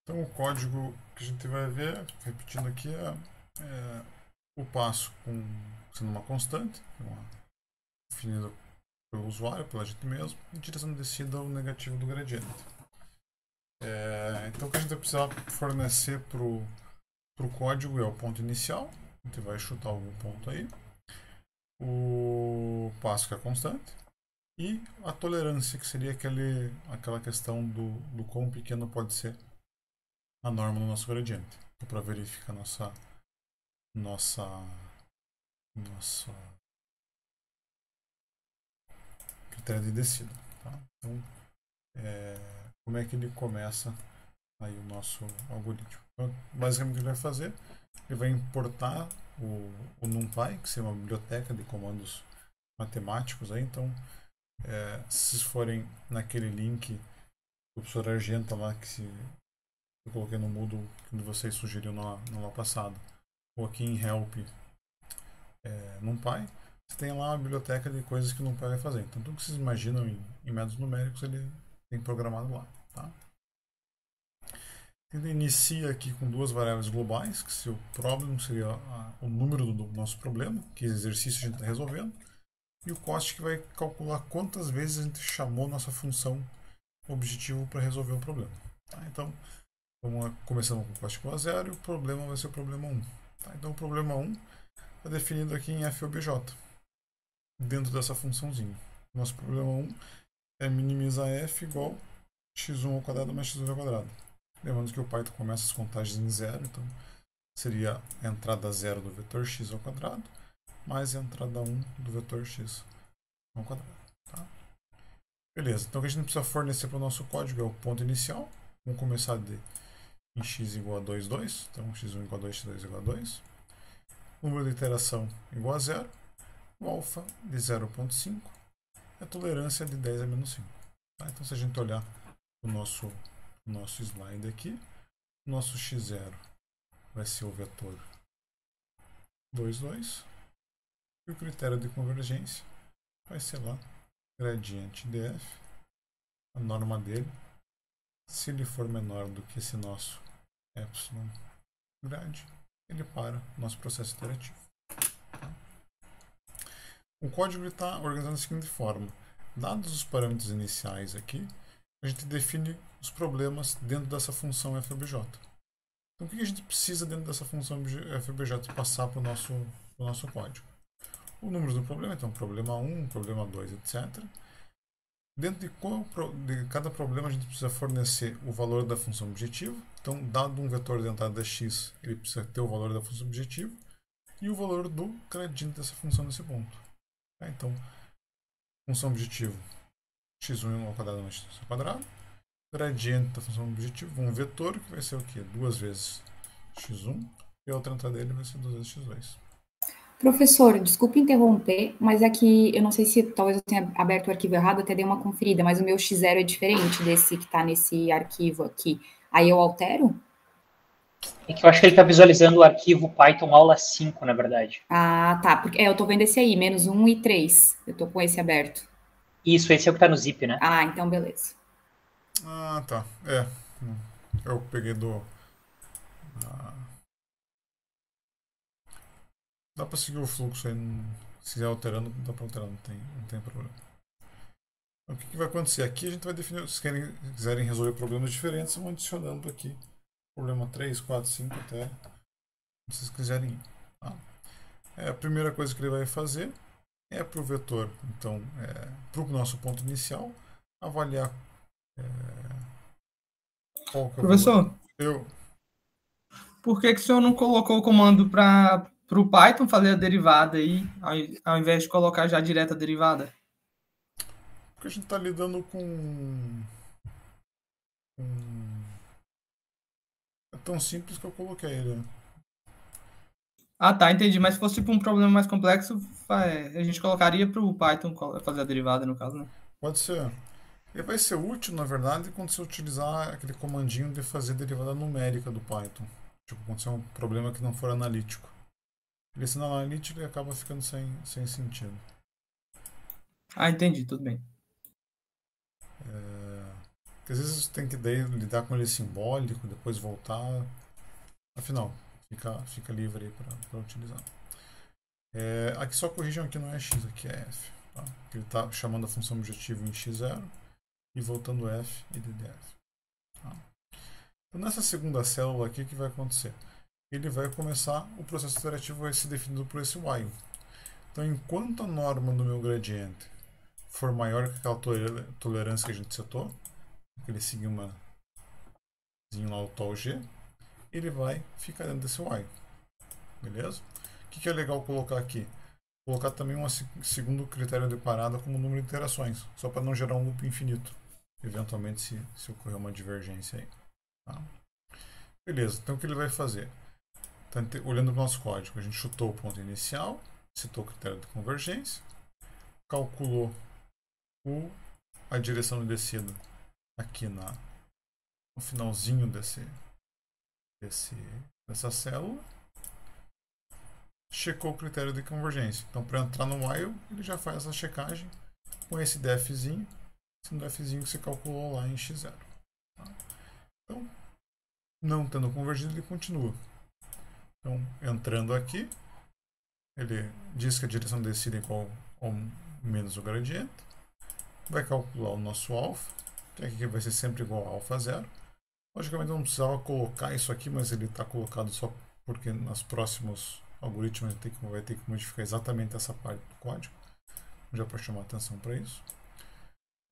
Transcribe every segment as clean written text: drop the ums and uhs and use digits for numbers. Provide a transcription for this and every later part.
Então o código que a gente vai ver, repetindo aqui, é o passo sendo uma constante, definida pelo usuário, pela gente mesmo, e direção descida ao negativo do gradiente. Então o que a gente vai precisar fornecer para o código é o ponto inicial, a gente vai chutar algum ponto aí, o passo que é constante, e a tolerância, que seria aquela questão do quão pequeno pode ser a norma no nosso gradiente. Então, para verificar nossa critério de descida. Tá? Então, como é que ele começa aí o nosso algoritmo? Então, basicamente, o que ele vai fazer? Ele vai importar o NumPy, que é uma biblioteca de comandos matemáticos. Aí, então, se forem naquele link do professor Argenta lá, eu coloquei no Moodle, que vocês sugeriram na aula passada, ou aqui em Help NumPy, você tem lá uma biblioteca de coisas que o NumPy vai fazer. Então, tudo que vocês imaginam em métodos numéricos, ele tem programado lá. Tá? Ele inicia aqui com duas variáveis globais, que se o problem seria o número do nosso problema, que exercício a gente está resolvendo, e o cost, que vai calcular quantas vezes a gente chamou nossa função objetivo para resolver o problema. Tá? Então, começando com o cost igual a zero, e o problema vai ser o problema 1. Tá? Então, o problema 1 está definido aqui em FOBJ, dentro dessa funçãozinha. Nosso problema 1 é minimizar f igual x1 ao quadrado mais x2 ao quadrado. Lembrando que o Python começa as contagens em zero, então seria a entrada 0 do vetor x ao quadrado mais a entrada 1 do vetor x ao quadrado. Tá? Beleza, então o que a gente precisa fornecer para o nosso código é o ponto inicial. Vamos começar em x igual a 2, 2. Então x1 igual a 2, x2 igual a 2. Número de iteração igual a 0. O alfa de 0,5. E a tolerância de 10 a menos 5. Tá? Então se a gente olhar o nosso slide aqui, o nosso x0 vai ser o vetor 2, 2. E o critério de convergência vai ser lá gradiente df, a norma dele. Se ele for menor do que esse nosso epsilon grade, ele para o nosso processo iterativo. Tá? O código está organizado da seguinte forma. Dados os parâmetros iniciais aqui, a gente define os problemas dentro dessa função FOBJ. Então, o que a gente precisa dentro dessa função FOBJ passar para o nosso código? O número do problema, então, problema 1, problema 2, etc. Dentro de cada problema, a gente precisa fornecer o valor da função objetivo. Então, dado um vetor de entrada x, ele precisa ter o valor da função objetivo e o valor do gradiente dessa função nesse ponto. Tá? Então, função objetivo x1 ao quadrado mais x2 ao quadrado. Gradiente da função objetivo, um vetor, que vai ser o quê? 2 vezes x1, e a outra entrada dele vai ser 2 vezes x2. Professor, desculpe interromper, mas é que eu não sei se talvez eu tenha aberto o arquivo errado, até dei uma conferida, mas o meu x0 é diferente desse que está nesse arquivo aqui. Aí eu altero? É que eu acho que ele está visualizando o arquivo Python aula 5, na verdade. Ah, tá. Porque eu tô vendo esse aí, menos 1 e 3. Eu tô com esse aberto. Isso, esse é o que está no zip, né? Ah, então beleza. Ah, tá. Eu peguei do... Dá para seguir o fluxo aí, se quiser alterando, dá para alterar, não tem problema. Então, o que vai acontecer? Aqui a gente vai definir, se quiserem resolver problemas diferentes, vão adicionando aqui problema 3, 4, 5 até se vocês quiserem ir. Tá? A primeira coisa que ele vai fazer é para o vetor, então, para o nosso ponto inicial, avaliar qual que é o Professor, valor. Por que o senhor não colocou o comando para o Python fazer a derivada aí, ao invés de colocar já direto a derivada? Porque a gente está lidando É tão simples que eu coloquei ele. Né? Ah, tá, entendi. Mas se fosse tipo um problema mais complexo, a gente colocaria para o Python fazer a derivada, no caso, né? Pode ser. Ele vai ser útil, na verdade, quando você utilizar aquele comandinho de fazer derivada numérica do Python. Tipo, quando é um problema que não for analítico. Ele sendo analítico, ele acaba ficando sem sentido. Ah, entendi, tudo bem. Porque às vezes tem que lidar com ele simbólico, depois voltar. Afinal, fica livre aí para utilizar. Aqui só corrijam, aqui não é x, aqui é f. Tá? Ele está chamando a função objetivo em x0 e voltando f e ddf. Tá? Então, nessa segunda célula aqui, o que vai acontecer? Ele vai começar, o processo iterativo vai ser definido por esse while. Então, enquanto a norma do meu gradiente for maior que aquela tolerância que a gente setou, aquele sigmazinho lá, o tau g, ele vai ficar dentro desse while. Beleza? O que é legal colocar aqui? Colocar também um segundo critério de parada como número de iterações, só para não gerar um loop infinito, eventualmente se ocorrer uma divergência aí. Tá? Beleza, então o que ele vai fazer? Então, olhando para o nosso código, a gente chutou o ponto inicial, citou o critério de convergência, calculou a direção de descida aqui no finalzinho dessa célula, checou o critério de convergência. Então, para entrar no while, ele já faz essa checagem com esse defzinho, sendo o defzinho que você calculou lá em x0. Tá? Então, não tendo convergido, ele continua. Então, entrando aqui, ele diz que a direção de descida é igual ao menos o gradiente, vai calcular o nosso alfa, que aqui vai ser sempre igual a alfa zero. Logicamente, não precisava colocar isso aqui, mas ele está colocado só porque nos próximos algoritmos vai ter que modificar exatamente essa parte do código, já para chamar atenção para isso.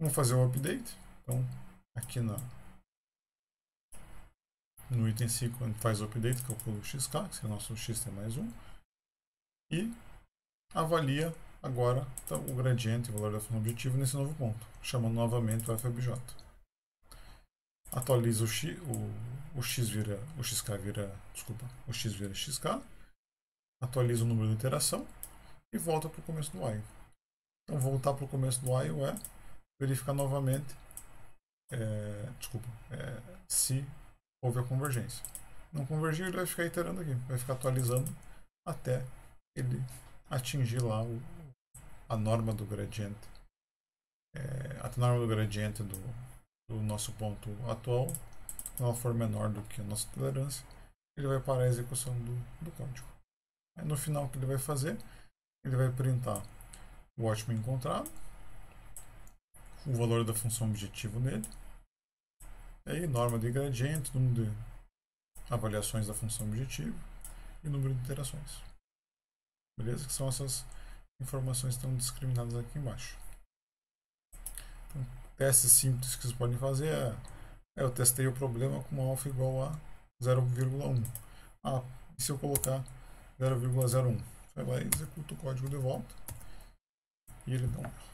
Vamos fazer o update. Então, aqui no item 5, a gente faz o update, calcula o xk, que seria o nosso x tem mais 1, e avalia agora o gradiente, o valor da função objetivo nesse novo ponto, chamando novamente o fobj. Atualiza o x vira xk, atualiza o número de iteração e volta para o começo do while. Então, voltar para o começo do while é verificar novamente se houve a convergência. Não convergiu, ele vai ficar iterando aqui, vai ficar atualizando até ele atingir lá a norma do gradiente. A norma do gradiente do nosso ponto atual, se ela for menor do que a nossa tolerância, ele vai parar a execução do código. Aí, no final, o que ele vai fazer? Ele vai printar o ótimo encontrado, o valor da função objetivo nele, e aí norma de gradiente, número de avaliações da função objetivo e número de iterações. Beleza? Que são essas informações que estão discriminadas aqui embaixo. Então, testes simples que vocês podem fazer eu testei o problema com alfa igual a 0,1. E se eu colocar 0,01? Você vai lá e executa o código de volta e ele dá um erro.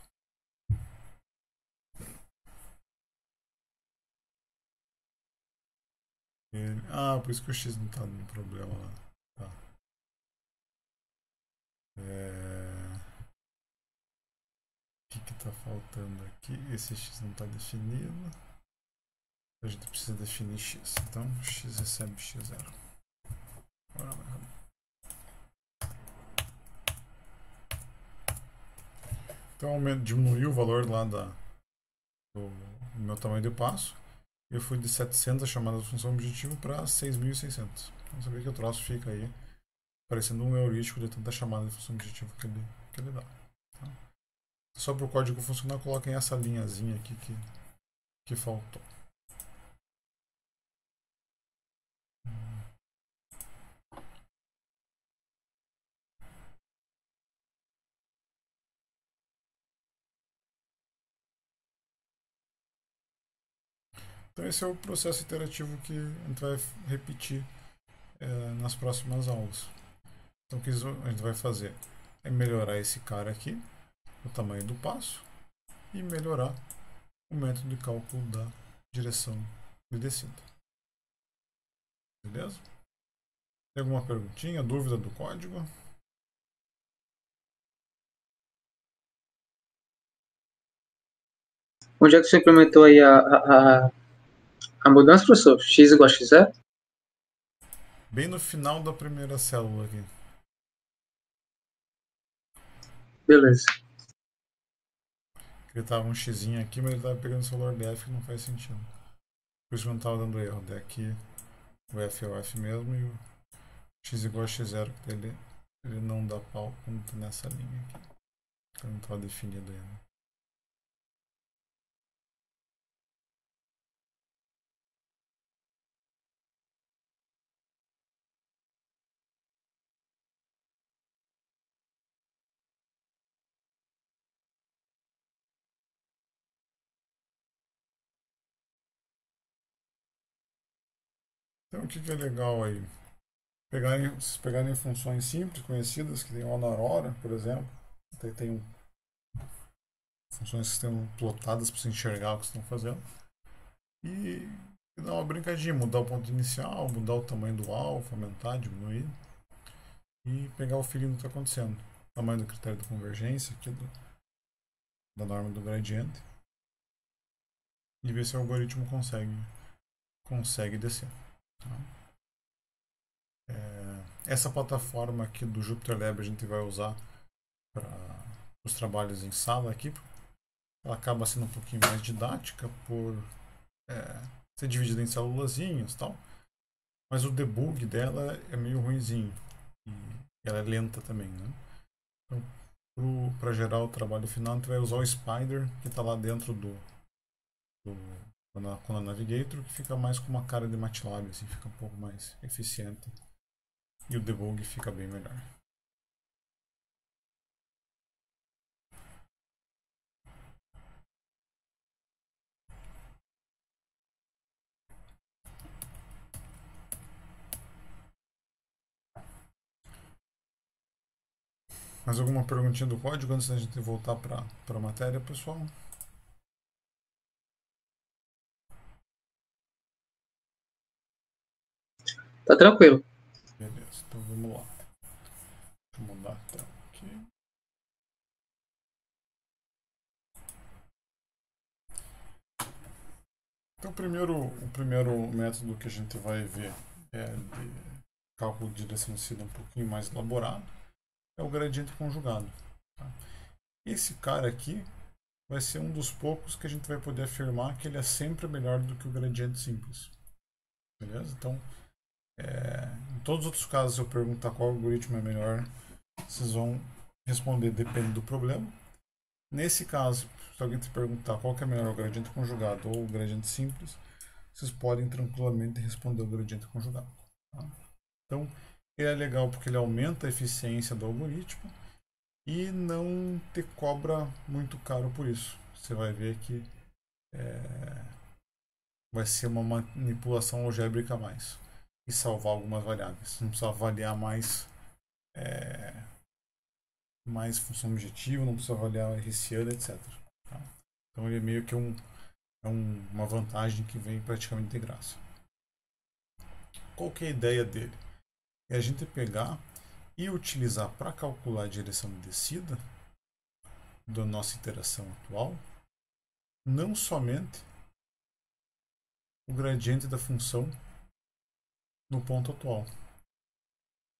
Por isso que o x não está dando problema lá. Tá. O que está faltando aqui? Esse x não está definido. A gente precisa definir x. Então, x recebe x0. Agora vai errado. Então, diminuiu o valor lá do meu tamanho de passo. Eu fui de 700 chamadas de função objetivo para 6.600. Então você vê que o troço fica aí parecendo um heurístico de tanta chamada de função objetivo que ele dá. Tá? Só para o código funcionar, coloquem essa linhazinha aqui que faltou. Então esse é o processo iterativo que a gente vai repetir nas próximas aulas. Então o que a gente vai fazer é melhorar esse cara aqui, o tamanho do passo, e melhorar o método de cálculo da direção de descida. Beleza? Tem alguma perguntinha, dúvida do código? Onde é que você implementou aí a mudança, professor? X igual a x0? Bem no final da primeira célula aqui. Beleza. Ele tava um xzinho aqui, mas ele tava pegando o celular dF, que não faz sentido. Por isso que não tava dando erro. Daqui o F é o F mesmo e o x igual a x0, que ele não dá pau quando tá nessa linha aqui. Então não tava definido ainda. Então o que é legal aí? Vocês pegarem funções simples, conhecidas, que tem o hora, por exemplo. Tem funções que estão plotadas para você enxergar o que vocês estão fazendo. E dar uma brincadinha, mudar o ponto inicial, mudar o tamanho do alfa, aumentar, diminuir. E pegar o feeling do que está acontecendo. Tamanho do critério de convergência, aqui da norma do gradiente. E ver se o algoritmo consegue descer. Tá? Essa plataforma aqui do Jupyter Lab a gente vai usar para os trabalhos em sala aqui. Ela acaba sendo um pouquinho mais didática por ser dividida em célulazinhas e tal. Mas o debug dela é meio ruinzinho. E ela é lenta também, né? Então, para gerar o trabalho final, a gente vai usar o Spider, que está lá dentro do Navigator, que fica mais com uma cara de MATLAB, assim, fica um pouco mais eficiente. E o debug fica bem melhor. Mais alguma perguntinha do código antes da gente voltar para a matéria, pessoal? Tá tranquilo. Beleza, então vamos lá. Deixa eu mudar a tela aqui. Então, o primeiro método que a gente vai ver é de cálculo de direção de saída um pouquinho mais elaborado, é o gradiente conjugado. Tá? Esse cara aqui vai ser um dos poucos que a gente vai poder afirmar que ele é sempre melhor do que o gradiente simples. Beleza? Então, em todos os outros casos, se eu perguntar qual algoritmo é melhor, vocês vão responder depende do problema. Nesse caso, se alguém te perguntar qual que é melhor, o gradiente conjugado ou o gradiente simples, vocês podem tranquilamente responder o gradiente conjugado. Tá? Então, ele é legal porque ele aumenta a eficiência do algoritmo e não te cobra muito caro por isso. Você vai ver que vai ser uma manipulação algébrica a mais e salvar algumas variáveis. Não precisa avaliar mais função objetiva, não precisa avaliar RCA, etc. Tá? Então ele é meio que uma vantagem que vem praticamente de graça. Qual que é a ideia dele? É a gente pegar e utilizar para calcular a direção de descida da nossa iteração atual, não somente o gradiente da função no ponto atual,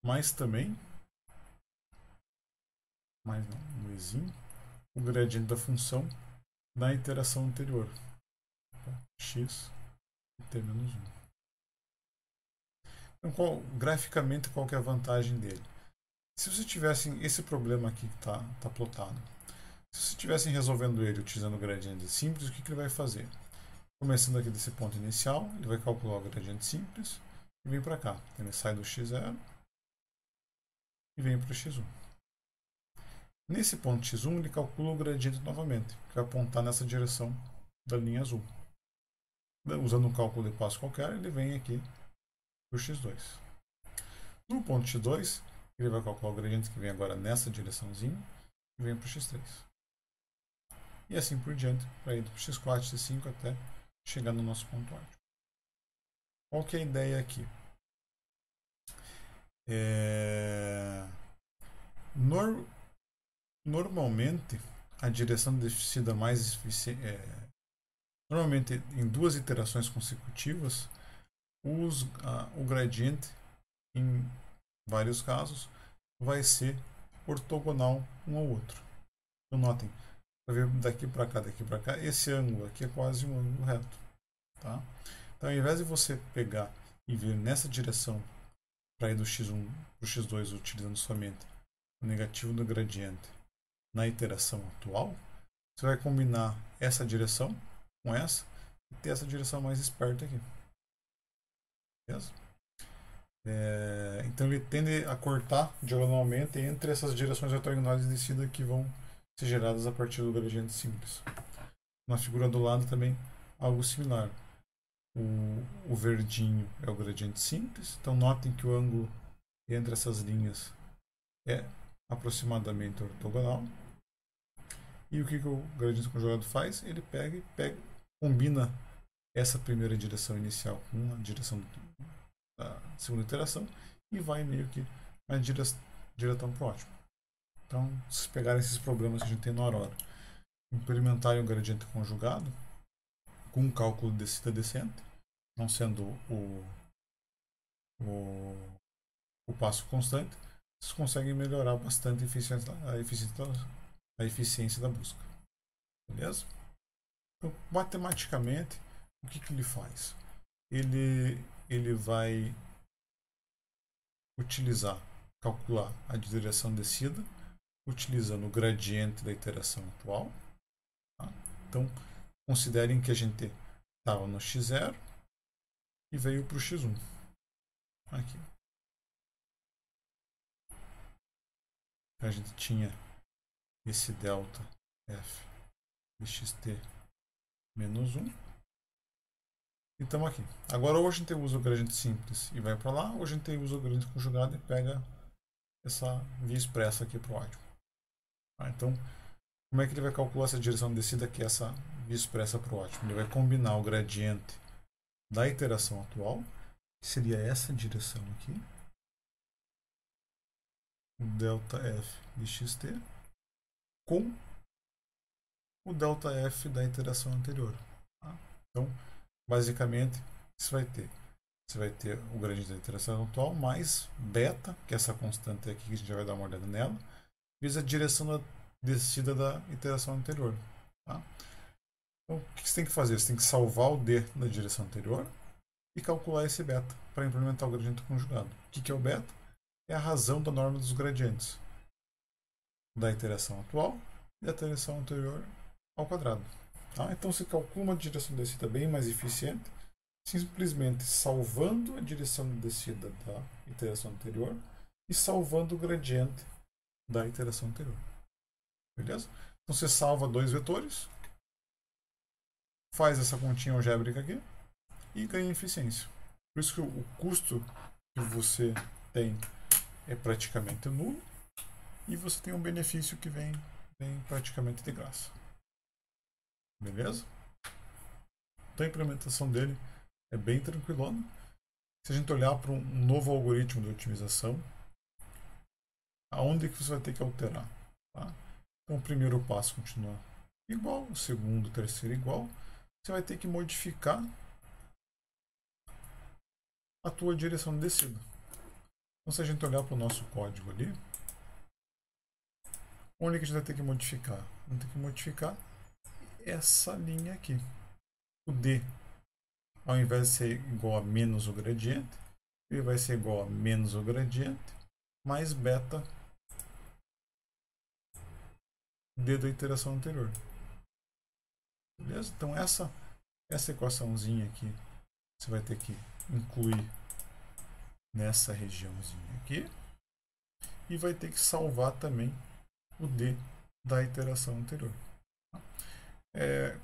mas também no exim, o gradiente da função na iteração anterior, x e t menos 1. Então, graficamente, qual que é a vantagem dele? Se você tivesse esse problema aqui que está plotado, se você estivesse resolvendo ele utilizando o gradiente simples, o que ele vai fazer? Começando aqui desse ponto inicial, ele vai calcular o gradiente simples e vem para cá. Ele sai do x0 e vem para o x1. Nesse ponto x1, ele calcula o gradiente novamente, que vai apontar nessa direção da linha azul. Usando um cálculo de passo qualquer, ele vem aqui para o x2. No ponto x2, ele vai calcular o gradiente que vem agora nessa direçãozinha e vem para o x3. E assim por diante, para ir para o x4, x5 até chegar no nosso ponto ótimo. Qual que é a ideia aqui? Normalmente, a direção de descida mais eficiente, normalmente em duas iterações consecutivas, o gradiente, em vários casos, vai ser ortogonal um ao outro. Então, notem, Para ver daqui para cá, esse ângulo aqui é quase um ângulo reto. Tá? Então, ao invés de você pegar e vir nessa direção para ir do x1 para o x2 utilizando somente o negativo do gradiente na iteração atual, você vai combinar essa direção com essa e ter essa direção mais esperta aqui. Beleza? Então ele tende a cortar diagonalmente entre essas direções ortogonais de descida que vão ser geradas a partir do gradiente simples. Na figura do lado também algo similar. O verdinho é o gradiente simples, então notem que o ângulo entre essas linhas é aproximadamente ortogonal. E o que o gradiente conjugado faz? Ele combina essa primeira direção inicial com a direção da segunda iteração e vai meio que na direção para o ótimo. Então, se pegarem esses problemas que a gente tem na hora, implementarem o gradiente conjugado com um cálculo de descida descente, não sendo o passo constante, vocês conseguem melhorar bastante a eficiência da busca. Beleza? Então, matematicamente, o que ele faz? Ele vai calcular a direção descida, utilizando o gradiente da iteração atual. Tá? Então, considerem que a gente estava no x0 e veio para o x1. Aqui. A gente tinha esse delta f de xt menos 1. E estamos aqui. Agora ou a gente usa o gradiente simples e vai para lá, ou a gente usa o gradiente conjugado e pega essa via expressa aqui para o ótimo. Então, como é que ele vai calcular essa direção de descida que é essa via expressa para o ótimo? Ele vai combinar o gradiente da iteração atual, que seria essa direção aqui, o delta f de xt, com o delta f da iteração anterior. Tá? Então, basicamente, você vai ter o gradiente da iteração atual mais beta, que é essa constante aqui que a gente já vai dar uma olhada nela, vezes a direção da descida da iteração anterior. Tá? Então, o que você tem que fazer? Você tem que salvar o d da direção anterior e calcular esse beta para implementar o gradiente conjugado. O que é o beta? É a razão da norma dos gradientes da iteração atual e da iteração anterior ao quadrado. Tá? Então você calcula uma direção de descida bem mais eficiente, simplesmente salvando a direção de descida da iteração anterior e salvando o gradiente da iteração anterior. Beleza? Então você salva dois vetores, faz essa continha algébrica aqui e ganha eficiência. Por isso que o custo que você tem é praticamente nulo e você tem um benefício que vem praticamente de graça. Beleza? Então a implementação dele é bem tranquilona. Se a gente olhar para um novo algoritmo de otimização, aonde que você vai ter que alterar? Tá? Então o primeiro passo continua igual, o segundo, o terceiro igual. Você vai ter que modificar a tua direção de descida. Então se a gente olhar para o nosso código ali, onde que a gente vai ter que modificar? Vamos ter que modificar essa linha aqui. O D, ao invés de ser igual a menos o gradiente, ele vai ser igual a menos o gradiente mais beta D da iteração anterior. Beleza? Então essa equaçãozinha aqui você vai ter que incluir nessa regiãozinha aqui e vai ter que salvar também o D da iteração anterior.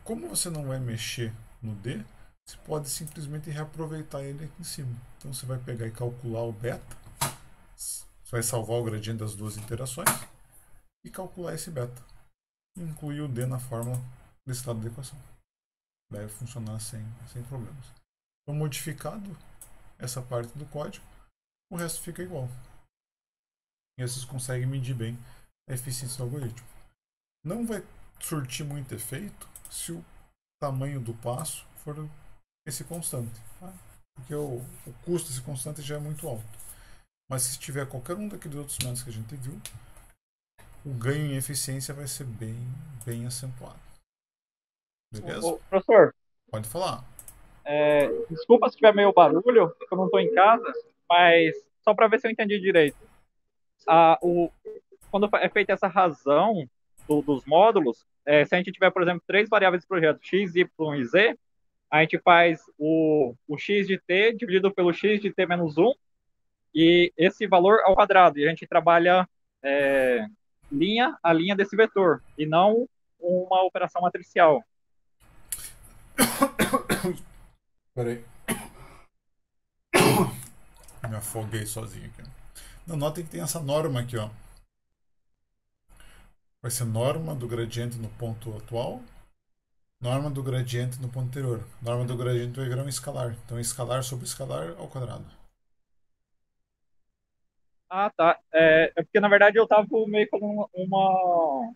Como você não vai mexer no D, você pode simplesmente reaproveitar ele aqui em cima. Então você vai pegar e calcular o beta, você vai salvar o gradiente das duas iterações e calcular esse beta. E incluir o D na fórmula desse lado da equação. Deve funcionar sem problemas. Então, modificado essa parte do código, o resto fica igual. E vocês conseguem medir bem a eficiência do algoritmo. Não vai surtir muito efeito se o tamanho do passo for esse constante. Tá? Porque o custo desse constante já é muito alto. Mas se tiver qualquer um daqueles outros métodos que a gente viu, o ganho em eficiência vai ser bem acentuado. Beleza? Ô, professor, Pode falar. desculpa se tiver meio barulho, porque eu não estou em casa, mas só para ver se eu entendi direito. Quando é feita essa razão dos módulos, se a gente tiver, por exemplo, 3 variáveis de projeto, x, y e z, a gente faz o x de t dividido pelo x de t menos 1, e esse valor ao quadrado. E a gente trabalha linha a linha desse vetor, e não uma operação matricial. Peraí. Me afoguei sozinho aqui. Não, notem que tem essa norma aqui, ó. Vai ser norma do gradiente no ponto atual, norma do gradiente no ponto anterior. Norma do gradiente vai virar um escalar. Então, escalar sobre escalar ao quadrado. Ah, tá. É porque, na verdade, eu estava meio com uma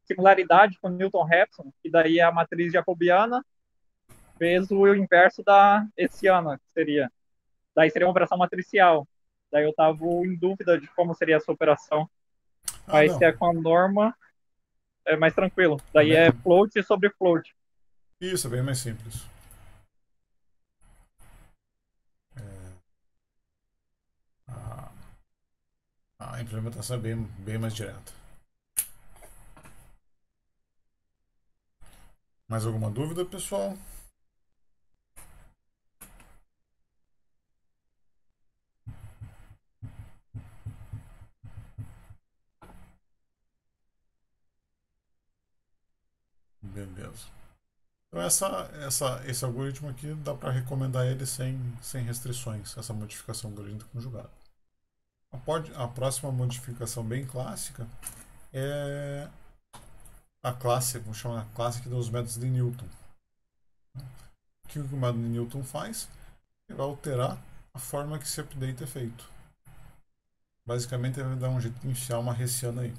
similaridade com Newton-Raphson, que daí é a matriz jacobiana vezes o inverso da hessiana, que seria. Daí seria uma operação matricial. Daí eu estava em dúvida de como seria essa operação. Mas se é com a norma, é mais tranquilo. Daí é float sobre float. Isso, é bem mais simples. A implementação é bem mais direta. Mais alguma dúvida, pessoal? Beleza. Então esse algoritmo aqui dá para recomendar ele sem restrições, essa modificação do algoritmo conjugado. A próxima modificação bem clássica é a classe, vamos chamar a classe dos métodos de Newton. O que o método de Newton faz? Ele vai alterar a forma que esse update é feito. Basicamente, ele vai dar um jeito de enfiar uma hessiana aí.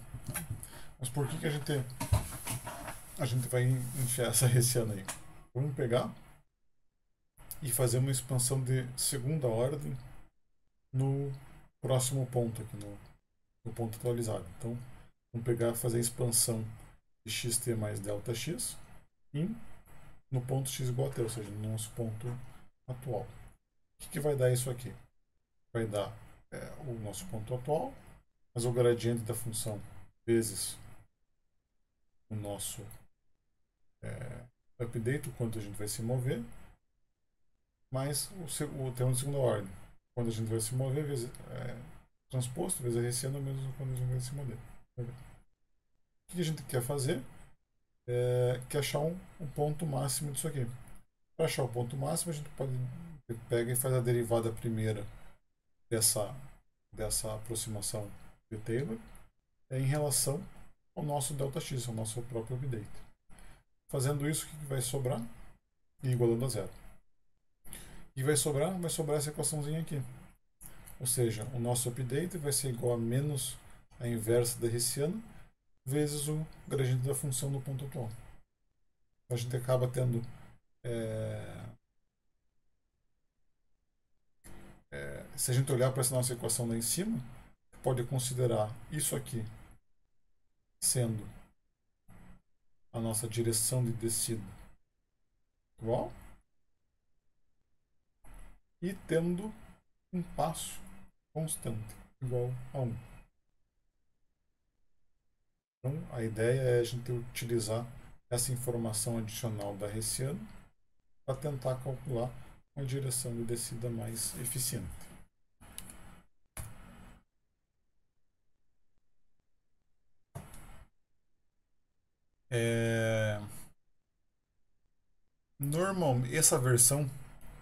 Mas por que a gente vai enfiar essa hessiana aí? Vamos pegar e fazer uma expansão de segunda ordem no próximo ponto aqui, no ponto atualizado. Então, vamos pegar e fazer a expansão de xt mais delta x no ponto x igual a t, ou seja, no nosso ponto atual. O que vai dar isso aqui? Vai dar o nosso ponto atual, mas o gradiente da função vezes o nosso update, o quanto a gente vai se mover, mais o termo de segunda ordem. Quando a gente vai se mover, vezes transposto, vezes a hessiana, menos quando a gente vai se mover. O que a gente quer fazer? Quer achar um ponto máximo disso aqui. Para achar o ponto máximo, a gente pega e faz a derivada primeira dessa aproximação de Taylor em relação ao nosso ΔX, ao nosso próprio update. Fazendo isso, o que vai sobrar? E igualando a zero. E vai sobrar essa equaçãozinha aqui. Ou seja, o nosso update vai ser igual a menos a inversa da hessiana vezes o gradiente da função no ponto atual. A gente acaba tendo se a gente olhar para essa nossa equação lá em cima, pode considerar isso aqui sendo a nossa direção de descida atual e tendo um passo constante igual a 1. Então, a ideia é a gente utilizar essa informação adicional da hessiana para tentar calcular uma direção de descida mais eficiente. Normalmente, essa versão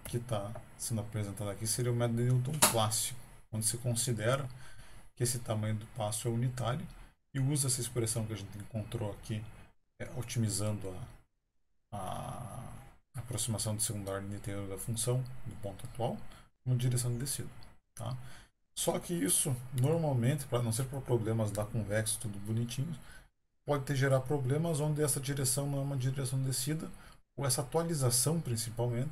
que está sendo apresentada aqui seria o método de Newton clássico, onde se considera que esse tamanho do passo é unitário e usa essa expressão que a gente encontrou aqui, otimizando a aproximação de segunda ordem de Taylor da função do ponto atual como direção de descida. Tá? Só que isso, normalmente, para não ser por problemas da convexo, tudo bonitinho, pode gerar problemas onde essa direção não é uma direção de descida, ou essa atualização principalmente,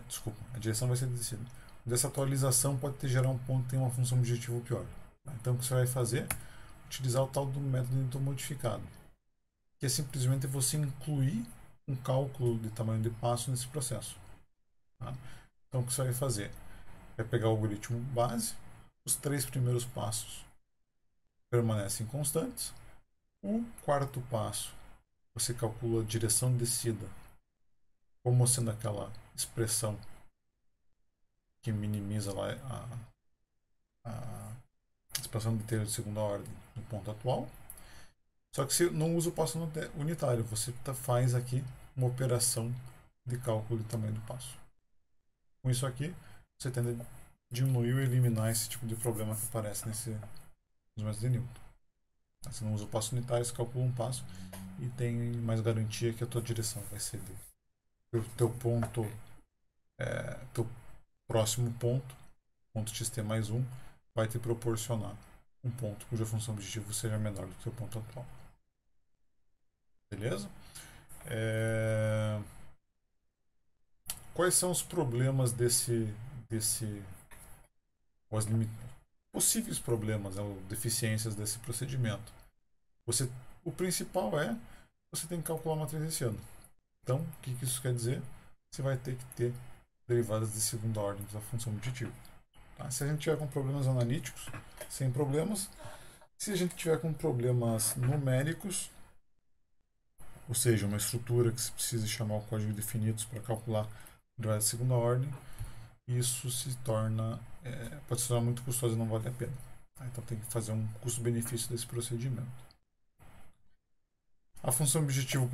desculpa, a direção vai ser de descida. Essa atualização pode gerar um ponto que tem uma função objetiva pior. Tá? Então, o que você vai fazer? utilizar o tal do método Newton modificado, que é simplesmente você incluir um cálculo de tamanho de passo nesse processo. Tá? Então, o que você vai fazer? Vai pegar o algoritmo base, os 3 primeiros passos permanecem constantes, o quarto passo você calcula a direção de descida como sendo aquela expressão que minimiza lá a expansão de inteiro de segunda ordem no ponto atual. Só que você não usa o passo unitário, você faz aqui uma operação de cálculo de tamanho do passo. Com isso aqui, você tende a diminuir ou eliminar esse tipo de problema que aparece nos métodos de Newton. Você não usa o passo unitário, você calcula um passo e tem mais garantia que a tua direção vai ser o teu ponto, teu próximo ponto xt mais 1, vai te proporcionar um ponto cuja função objetiva seja menor do que o ponto atual. Beleza? Quais são os problemas os possíveis problemas, ou deficiências desse procedimento? O principal é você tem que calcular a matriz hessiana. Então, o que isso quer dizer? Você vai ter que ter derivadas de segunda ordem da função objetiva. Tá? Se a gente tiver com problemas analíticos, sem problemas. Se a gente tiver com problemas numéricos, ou seja, uma estrutura que se precisa chamar o código definidos para calcular derivada de segunda ordem, isso pode se tornar muito custoso e não vale a pena. Tá? Então tem que fazer um custo-benefício desse procedimento. A função objetivo,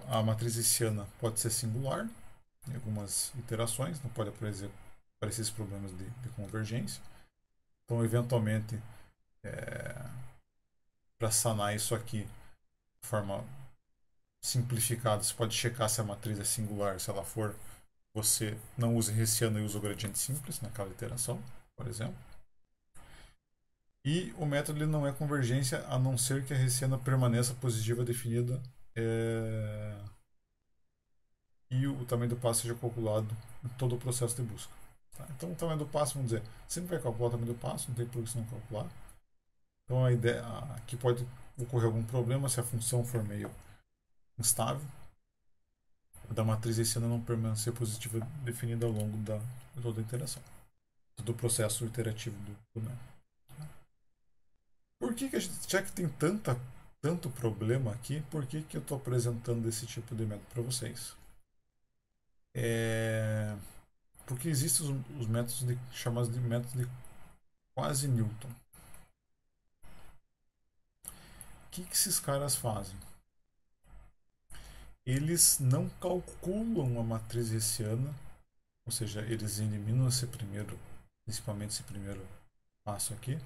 a matriz hessiana pode ser singular em algumas iterações, não pode aparecer esses problemas de convergência. Então, eventualmente, para sanar isso aqui de forma simplificada, você pode checar se a matriz é singular. Se ela for, você não usa hessiano e usa o gradiente simples naquela iteração, por exemplo. E o método ele não é convergência, a não ser que a hessiana permaneça positiva definida e o tamanho do passo seja calculado em todo o processo de busca. Tá? Então, o tamanho do passo, vamos dizer, sempre vai calcular o tamanho do passo, não tem por que você não calcular. Então, a ideia aqui pode ocorrer algum problema se a função for meio instável, da matriz hessiana não permanecer positiva definida ao longo de toda a interação, todo o processo iterativo do método. Por que já que tem tanto problema aqui, por que eu estou apresentando esse tipo de método para vocês? Porque existem os métodos chamados de métodos de quase Newton. O que esses caras fazem? Eles não calculam a matriz hessiana, ou seja, eles eliminam principalmente esse primeiro passo aqui,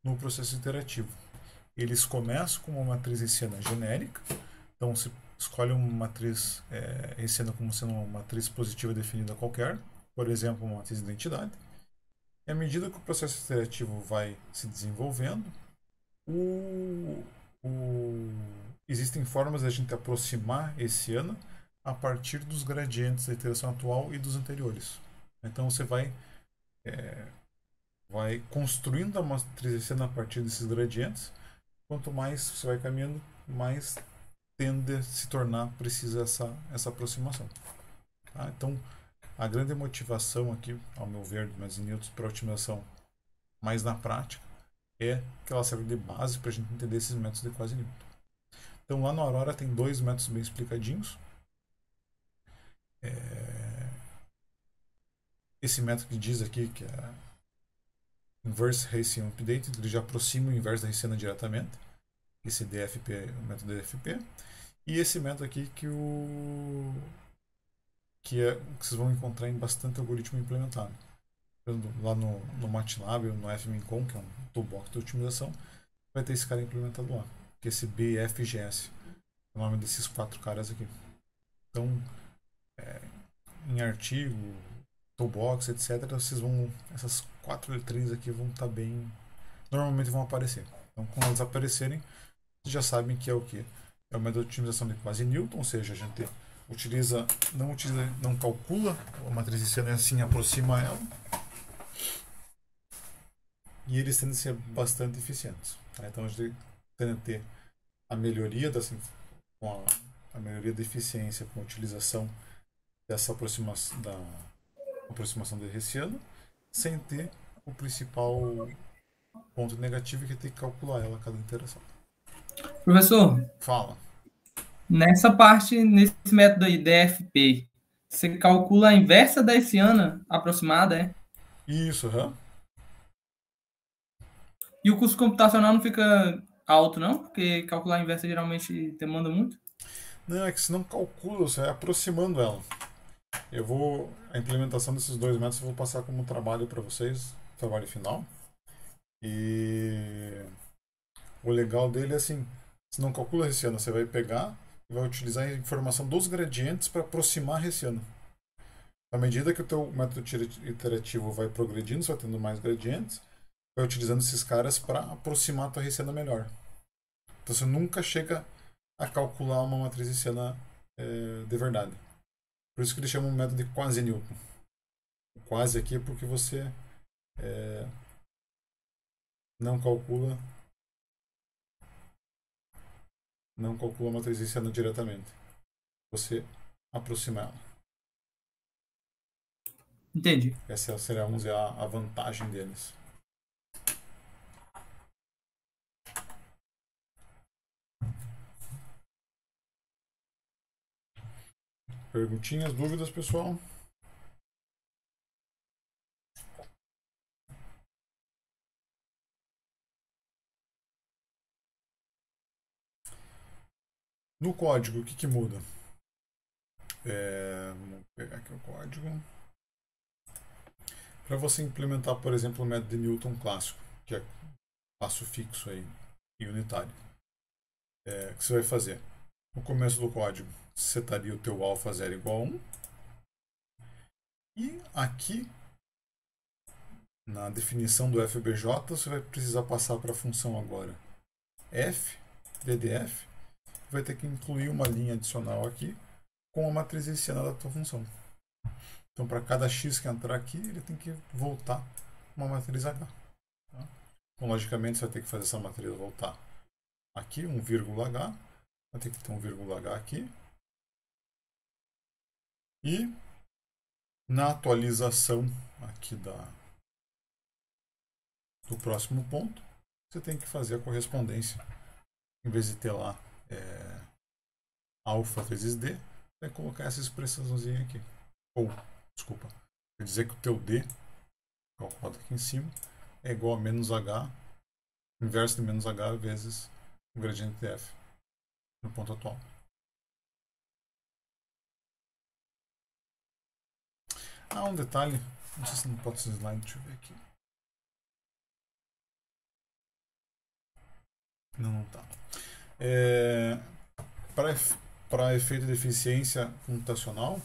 no processo iterativo. Eles começam com uma matriz hessiana genérica, então você escolhe uma matriz hessiana como sendo uma matriz positiva definida qualquer, por exemplo, uma matriz de identidade. E à medida que o processo iterativo vai se desenvolvendo, existem formas de a gente aproximar hessiana a partir dos gradientes da iteração atual e dos anteriores. Então você vai construindo a matriz hessiana a partir desses gradientes. Quanto mais você vai caminhando, mais tende a se tornar precisa essa aproximação. Tá? Então, a grande motivação aqui, ao meu ver, dos métodos Newton para otimização mais na prática, é que ela serve de base para a gente entender esses métodos de quase Newton. Então, lá no Aurora tem 2 métodos bem explicadinhos. Esse método que diz aqui que é Inverse Hessian Update, ele já aproxima o inverso da hessiana diretamente. Esse DFP é o método DFP. E esse método aqui que vocês vão encontrar em bastante algoritmo implementado. Lá no MATLAB ou no FMINCOM, que é um toolbox de otimização, vai ter esse cara implementado lá, que é esse BFGS, o nome desses 4 caras aqui. Então, em artigo, toolbox, etc., essas 4 letrinhas aqui vão estar normalmente vão aparecer. Então, quando elas aparecerem, vocês já sabem que é o que? É o método de otimização de quase Newton, ou seja, a gente não calcula a matriz hessiana, assim aproxima ela. e eles tendem a ser bastante eficientes. Tá? Então a gente tende a ter a melhoria com a melhoria da eficiência com a utilização dessa aproximação da hessiana, sem ter o principal ponto negativo, que é ter que calcular ela a cada interação. Professor, Fala. nessa parte, nesse método aí, DFP, você calcula a inversa da hessiana aproximada, é? Isso, E o custo computacional não fica alto, não? Porque calcular a inversa geralmente demanda muito. Não, é que se não calcula, você vai aproximando ela. A implementação desses dois métodos eu vou passar como trabalho para vocês, trabalho final. E o legal dele é assim, se não calcula a hessiana, você vai pegar e vai utilizar a informação dos gradientes para aproximar a hessiana. À medida que o teu método iterativo vai progredindo, você vai tendo mais gradientes, vai utilizando esses caras para aproximar a tua hessiana melhor. Então você nunca chega a calcular uma matriz hessiana de verdade. Por isso que eles chamam o método de quasi-Newton. O quase aqui é porque você não calcula a matriz hessiana diretamente. Você aproxima ela. Entendi. Essa seria, vamos dizer, a vantagem deles. Perguntinhas, dúvidas, pessoal? No código, o que muda? Vamos pegar aqui o código. Para você implementar, por exemplo, o método de Newton clássico, que é passo fixo aí, e unitário. O que você vai fazer? No começo do código, você setaria o teu alfa 0 igual a 1. E aqui, na definição do FBJ, você vai precisar passar para a função agora f, ddf, vai ter que incluir uma linha adicional aqui com a matriz hessiana da tua função. Então, para cada x que entrar aqui, ele tem que voltar uma matriz H. Tá? Então, logicamente, você vai ter que fazer essa matriz voltar aqui, um vírgula H. Vai ter que ter um vírgula H aqui. E na atualização aqui do próximo ponto, você tem que fazer a correspondência. Em vez de ter lá alfa vezes d, vai colocar essa expressãozinha aqui. Ou, desculpa, quer dizer que o teu d, calculado aqui em cima, é igual a menos h, inverso de menos h vezes o gradiente de f no ponto atual. Um detalhe, não sei se não pode ser slide, deixa eu ver aqui. Não tá. Para efeito de eficiência computacional,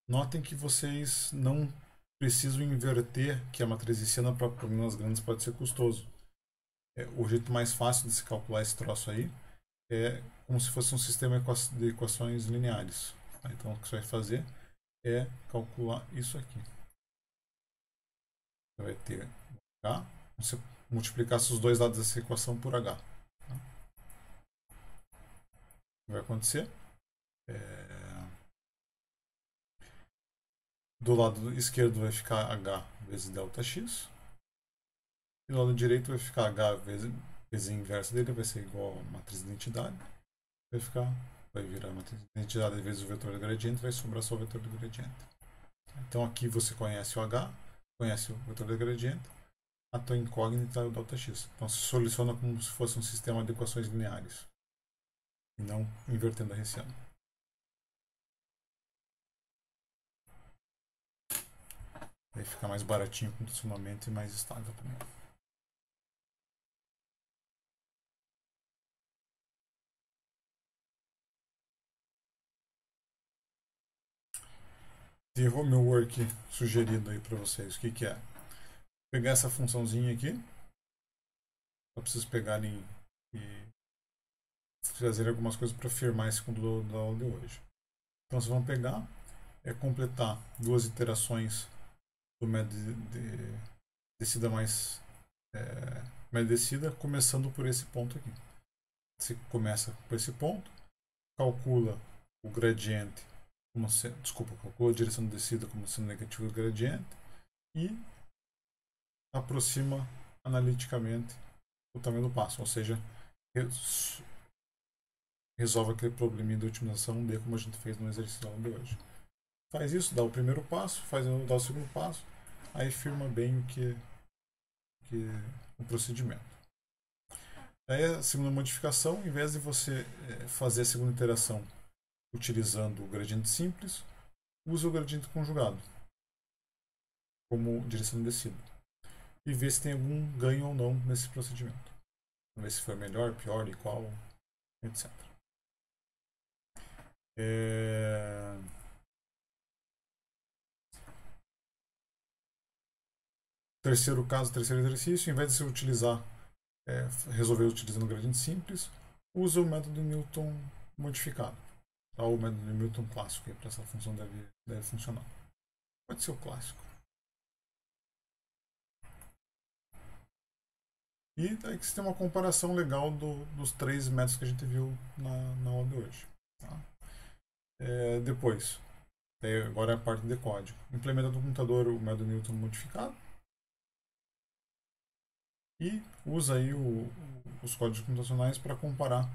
notem que vocês não precisam inverter, que a matriz hessiana para problemas grandes pode ser custoso. O jeito mais fácil de se calcular esse troço aí é como se fosse um sistema de equações lineares. Então, o que você vai fazer é calcular isso aqui. Você vai ter H, você multiplicar os dois lados dessa equação por H. O que vai acontecer? Do lado esquerdo vai ficar H vezes delta x. E do lado direito vai ficar H vezes a inversa dele, vai ser igual a matriz de identidade. Vai virar a matriz de identidade vezes o vetor do gradiente, vai sobrar só o vetor do gradiente. Então aqui você conhece o H, conhece o vetor do gradiente, a tua incógnita é o delta x. Então se soluciona como se fosse um sistema de equações lineares, e não invertendo a hessiana. Aí fica mais baratinho computacionalmente e mais estável também. Devo meu work sugerido aí para vocês. O que é? Pegar essa funçãozinha aqui. Só preciso pegarem e fazer algumas coisas para firmar esse conteúdo da aula de hoje. Então vocês vão pegar, completar duas iterações do método de descida mais média descida, começando por esse ponto aqui. Você começa por esse ponto, calcula o gradiente, calcula a direção de descida como sendo negativo do gradiente e aproxima analiticamente o tamanho do passo, ou seja, resolve aquele probleminha de otimização de como a gente fez no exercício de hoje. Faz isso, dá o primeiro passo, dá o segundo passo, aí firma bem o procedimento. Aí a segunda modificação, em vez de você fazer a segunda iteração utilizando o gradiente simples, usa o gradiente conjugado como direção de descida e vê se tem algum ganho ou não nesse procedimento. Ver se foi melhor, pior, igual, etc. Terceiro caso, terceiro exercício, em vez de você resolver utilizando o gradiente simples, usa o método de Newton modificado. O método de Newton clássico, para essa função deve funcionar. Pode ser o clássico. E aí que você tem uma comparação legal dos três métodos que a gente viu na aula de hoje. Tá? Depois, agora é a parte de código. Implementa no computador o método Newton modificado e usa aí os códigos computacionais para comparar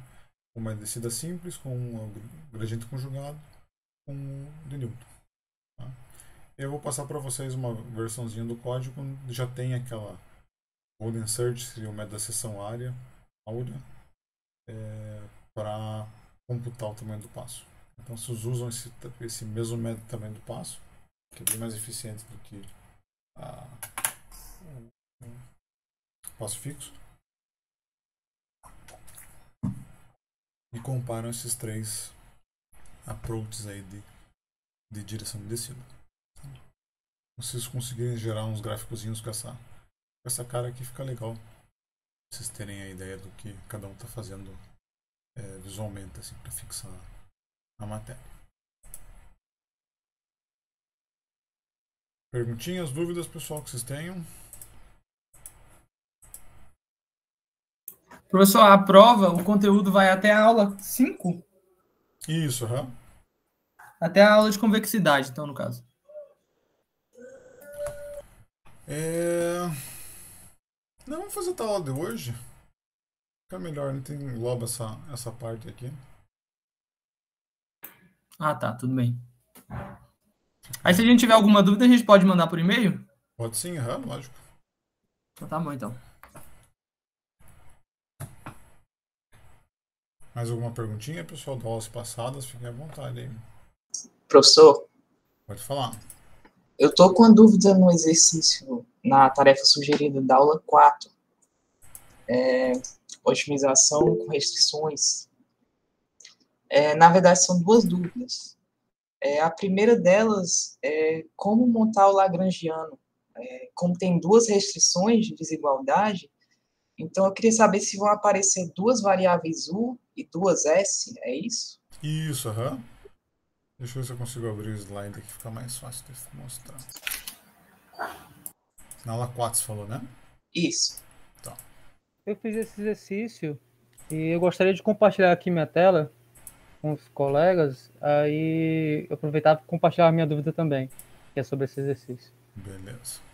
o método de descida simples com o gradiente conjugado com o de Newton. Tá? Eu vou passar para vocês uma versãozinha do código onde já tem aquela Golden Search, seria o método da seção áurea, para computar o tamanho do passo. Então vocês usam esse mesmo método de tamanho do passo, que é bem mais eficiente do que o passo fixo, e comparam esses três approaches aí de direção de descida. Vocês conseguirem gerar uns gráficozinhos com essa cara aqui, fica legal vocês terem a ideia do que cada um está fazendo visualmente, assim, para fixar a matéria. Perguntinhas, dúvidas, pessoal, que vocês tenham? Professor, a prova, o conteúdo vai até a aula 5? Isso, Até a aula de convexidade, então, no caso. Não, vamos fazer a aula de hoje. Fica melhor, não tem engloba essa parte aqui. Ah, tá, tudo bem. Aí se a gente tiver alguma dúvida, a gente pode mandar por e-mail? Pode sim, lógico. Então tá bom, então. Mais alguma perguntinha, pessoal, das aulas passadas? Fiquem à vontade aí. Professor, Pode falar. eu tô com uma dúvida no exercício, na tarefa sugerida da aula 4. Otimização com restrições. Na verdade, são duas dúvidas. A primeira delas é como montar o Lagrangiano. Como tem duas restrições de desigualdade, então eu queria saber se vão aparecer duas variáveis U e duas S, é isso? Isso, Deixa eu ver se eu consigo abrir o slide aqui, fica mais fácil de mostrar. Na aula 4 você falou, né? Isso. Tá. Eu fiz esse exercício e eu gostaria de compartilhar aqui minha tela com os colegas, aí eu aproveitar para compartilhar a minha dúvida também, que é sobre esse exercício. Beleza.